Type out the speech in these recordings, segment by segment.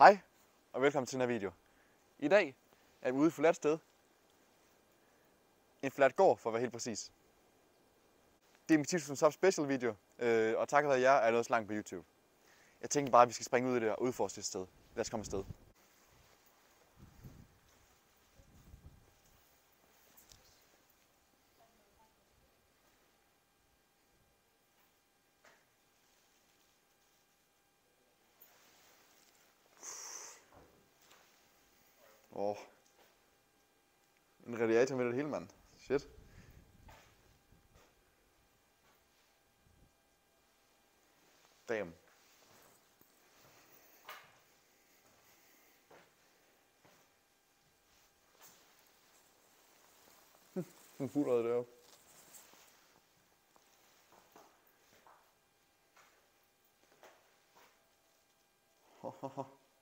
Hej og velkommen til den her video. I dag er vi ude et forladt sted. En forladt gård for at være helt præcis. Det er mit Tips from Sub special video, og takket være jer er jeg nået så langt på YouTube. Jeg tænker bare, at vi skal springe ud i det og udforske det sted. Lad os komme afsted. En radiator med det hele, mand. Shit. Damn. Hun fulderede deroppe.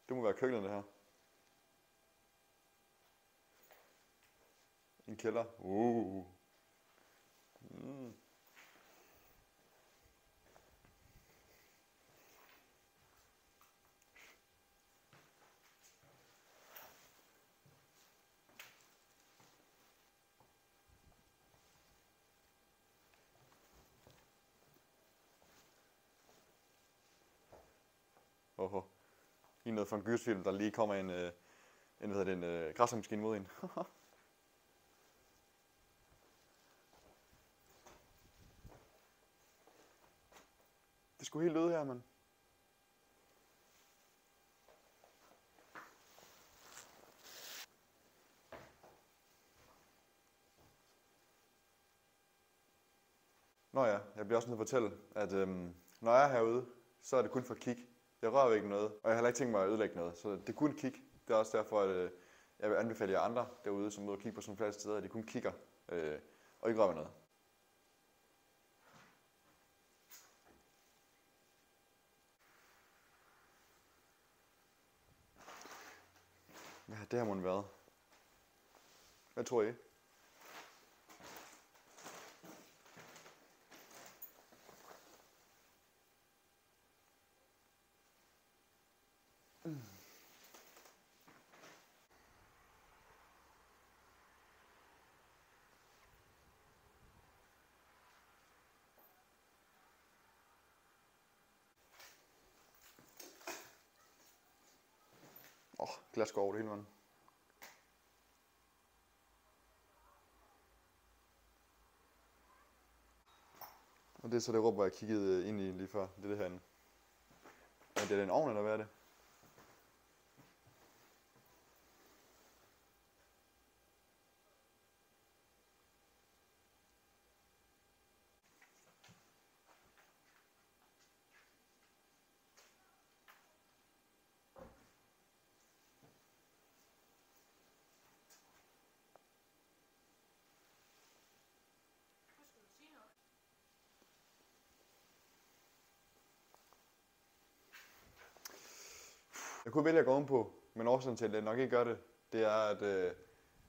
Det må være køkkenet, det her. En kælder. I noget fra en gyserfilm, der lige kommer en græsmaskine mod en. Det skulle helt øde her, mand. Nå ja, jeg bliver også nødt til at fortælle, at når jeg er herude, så er det kun for at kigge. Jeg rører ikke noget, og jeg har heller ikke tænkt mig at ødelægge noget, så det er kun kig. Det er også derfor, at jeg vil anbefale jer andre derude, som er ude og kigge på sådan flere steder, at de kun kigger og ikke rører noget. Hvad har det her måtte været? Hvad tror I? Glas går over det hele, mand. Og det er så det rum, hvor jeg kiggede ind i lige før. Det er det herinde. Er det en ovn, eller hvad er det? Jeg kunne vælge at gå ovenpå, men årsagen til, at jeg nok ikke gør det, det er, at det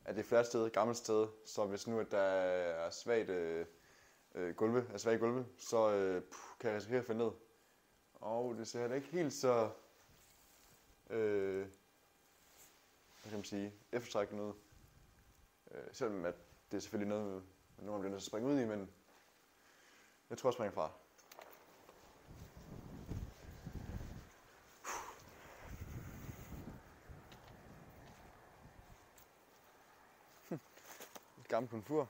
er et fladt sted, et gammelt sted, så hvis nu at der er svage gulve, så kan jeg risikere at falde ned. Og det ser heller ikke helt så, hvad kan man sige, eftertrækkende ud. Selvom at det er selvfølgelig noget, man bliver nødt til at springe ud i, men jeg tror, jeg springer fra. Et gammelt komfur.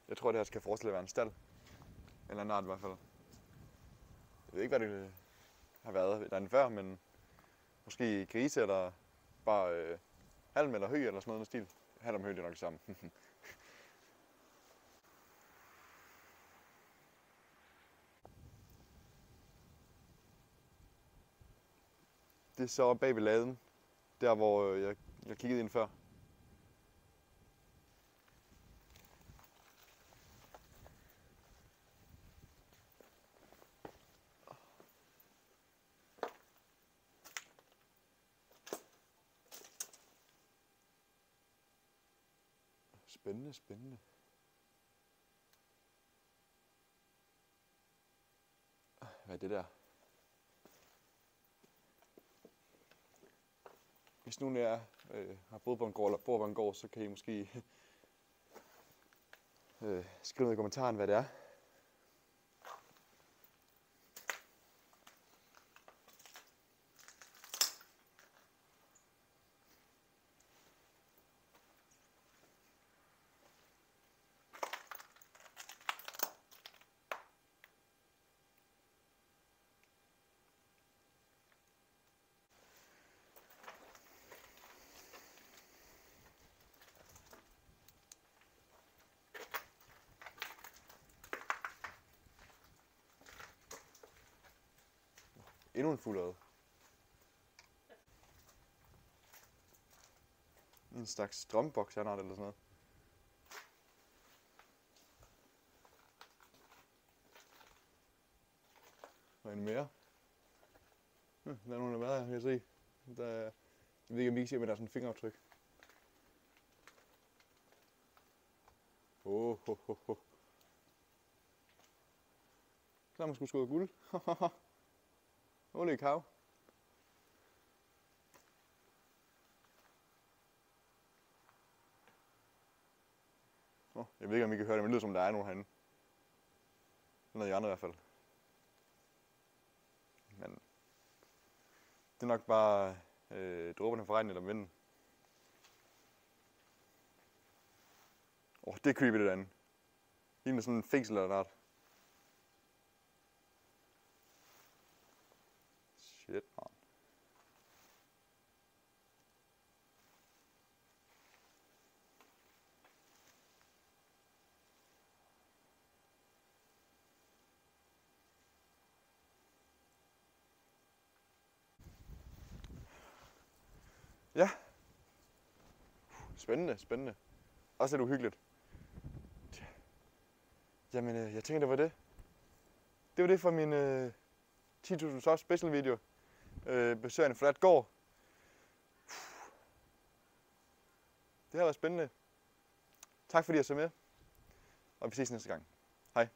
Jeg tror, det her skal forestille at være en stald. Eller en art i hvert fald. Jeg ved ikke, hvad det har været derinde før, men måske grise eller bare halm eller hø eller sådan noget med stil. Halm og hø, det er nok det samme. Det er så bag ved laden, der hvor jeg kiggede ind før. Spændende, spændende. Hvad er det der? Hvis nogen af jer har boet på en gård eller bor på en gård, så kan I måske skrive ned i kommentaren, hvad det er. Endnu en fugleøje. En slags strømboks, eller sådan noget. Og en mere. Der er nogle af mad, jeg kan se. Jeg ved ikke, om I kan se, men der er sådan en fingeraftryk. Ho. Så har man sgu skåret guld. Ole kav. Jeg ved ikke, om I kan høre det, men det lyder som, der er nogen herinde. Noget i andre i hvert fald. Men det er nok bare dråberne fra regnen eller vinden. Det er creepy det derinde. Ligner sådan en fængsel eller noget. Shit, man. Ja. Spændende, spændende. Også lidt uhyggeligt. Jamen, jeg tænker, det var det. Det var det for min 10.000 subs special video. Besøger en flat gård. Det har været spændende. Tak fordi I så med. Og vi ses næste gang. Hej.